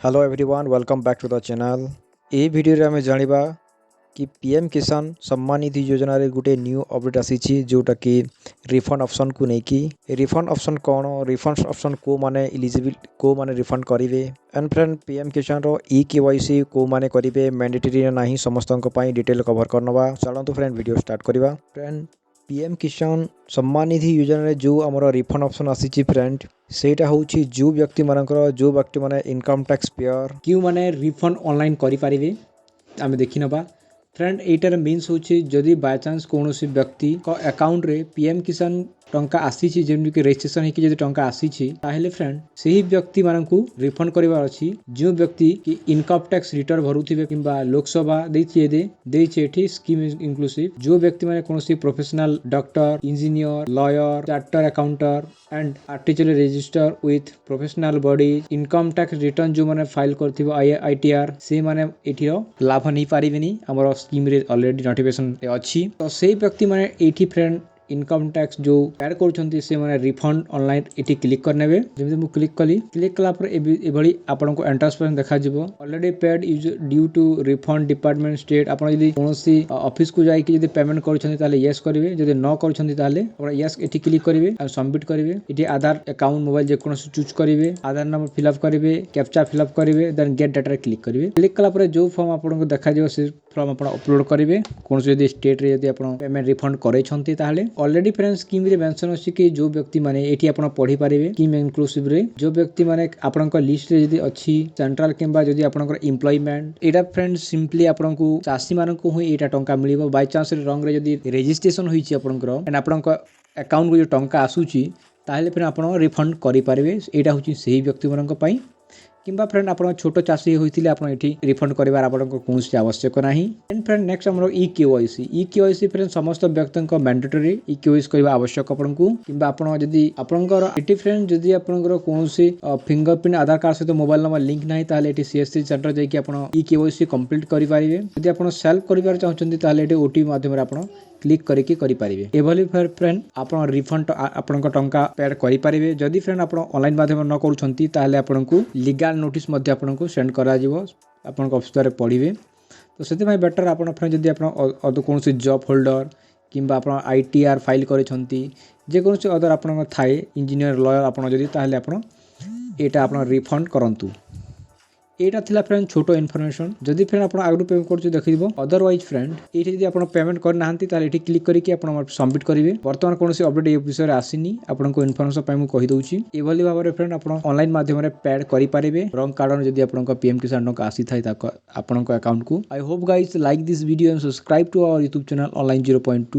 Hello everyone welcome back to the channel. ए video रे आमे जानिबा कि पीएम किसान सम्मान निधि योजना रे गुटे न्यू अपडेट आसीछि जोटा कि रिफंड ऑप्शन को नै कि रिफंड ऑप्शन कोन रिफंड ऑप्शन को माने एलिजिबल को माने रिफंड करिवे एंड फ्रेंड पीएम किसान रो ई केवाईसी को माने करिवे मैंडेटरी नाही समस्तन पई डिटेल कवर करनवा। चलंतु फ्रेंड वीडियो स्टार्ट करबा। फ्रेंड पीएम किसान सम्मान निधि योजना रे जो हमर रिफंड ऑप्शन आसीछि फ्रेंड सेटा होछि जो व्यक्ति मानकर जो व्यक्ति माने इनकम टैक्स पेयर क्यों माने रिफंड ऑनलाइन करि पारिबे आमे देखि नबा। फ्रेंड एटार मीन्स होछि जदि बाय चांस कोनोसी व्यक्ति को अकाउंट रे पीएम किसान टंका आसीछि जेमि कि रजिस्ट्रेशन हे कि जदि टंका आसीछि ताहेले फ्रेंड सेही व्यक्ति मानकू रिफंड करिवार अछि जो व्यक्ति कि इनकम टैक्स रिटर्न भरुथिबे किंबा लोकसभा देछि एठी स्कीम इंक्लूसिव जो व्यक्ति माने कोनोसी professional doctor engineer lawyer charter accountant and artificial register with professional body income tax return जो माने फाइल करथिबो आईटीआर से माने एठिरो लाभ नै पारिबेनी हमर स्कीम रे ऑलरेडी नोटिफिकेशन अछि। तो सेही व्यक्ति माने एठी फ्रेंड इनकम टैक्स जो ऐड करछन्ती से माने refund online eighty click करनेबे Zeme मु क्लिक कला पर एभली आपन को एंट्रेंस देखा जिवो already paid due to refund department state आपन यदि कोनोसी ऑफिस को जाई कि यदि पेमेंट करछन्ती ताले यस करिवे यदि न करछन्ती ताले आपण यस एटी क्लिक करिवे आ सबमिट करिवे एटी आधार अकाउंट मोबाइल जे कोनोसी चूज करिवे आधार नंबर फिल अप करिवे कैप्चा फिल अप करिवे देन गेट डाटा क्लिक करिवे क्लिक कला पर जो फॉर्म आपन को देखा जिवो से फॉर्म आपन अपलोड करिवे कोनोसी यदि स्टेट रे यदि आपन पेमेंट रिफंड करैछन्ती ताले ऑलरेडी फ्रेंड्स स्कीम रे मेंशन अछि कि जो व्यक्ति माने एठी आपण पढी पारिबे स्कीम इंक्लूसिव रे जो व्यक्ति माने आपण को लिस्ट रे यदि अछि सेंट्रल किंबा यदि आपण को एम्प्लॉयमेंट एटा फ्रेंड्स सिंपली आपण को चासी मानन को होई एटा टंका मिलिबो बाय चांस रे रंग रे यदि रजिस्ट्रेशन होईछि आपण को एंड आपण को अकाउंट को जो टंका आसुछि ताले फिर आपण रिफंड करि पारिबे एटा होछि सेही व्यक्ति मानन को पई किंबा फ्रेंड आपण छोटो चासी होइतिले आपण एठी रिफंड करिवार आपण को कोनोसी आवश्यक नाही। एंड फ्रेंड नेक्स्ट हमरो ई केवाईसी फ्रेंड समस्त व्यक्तिन को मैंडेटरी ई केवाईसी करबा आवश्यक आपण को किंबा आपण जदी आपनकर एठी फ्रेंड जदी आपनकर कोनोसी फिंगरप्रिंट आधार कार्ड सहित मोबाइल नंबर लिंक नाही ताले एठी सीएससी सेंटर जाई कि आपण ई केवाईसी कंप्लीट करि पारिबे जदी आपण सेल्फ करिवार चाहछन्ती ताले एठी ओटीपी माध्यम रे आपण क्लिक करके करि पारिबे एभली फ्रेंड आपण रिफंड आपण को टंका पेड करि पारिबे जदी फ्रेंड आपण ऑनलाइन माध्यम न करूछन्ती ताले आपण को लीगल नोटिस मध्ये आपण को सेंड करा जिवो आपण को ऑफिस रे पढिबे। तो सेति भाई बेटर आपण फ्रेंड जदी आपण अदर कोनोसी जॉब होल्डर किंबा आपण आईटीआर फाइल करिछन्ती जे कोनोसी अदर आपण थाए इंजीनियर लॉयर आपण जदी ताले आपण एटा आपण रिफंड करंतु। एटा थिला फ्रेंड छोटो इन्फॉर्मेशन जदी फ्रेंड आपण आगु पेमेंट करछु देखिबो अदरवाइज फ्रेंड एठी जदी आपण पेमेंट कर नाहंती ताले एठी क्लिक करिके आपण सबमिट करिवे। वर्तमान कोनोसी अपडेट ए विषय रे आसीनी आपण को इन्फॉर्मेशन पय मु कहि दउची एभली भाबरे फ्रेंड आपण ऑनलाइन माध्यम रे पेड करि पारिबे रंग कारण जदी आपण को पीएम किसान का आसी थाई ता आपण को अकाउंट को। I hope guys like this video and subscribe to our YouTube channel online 0.2।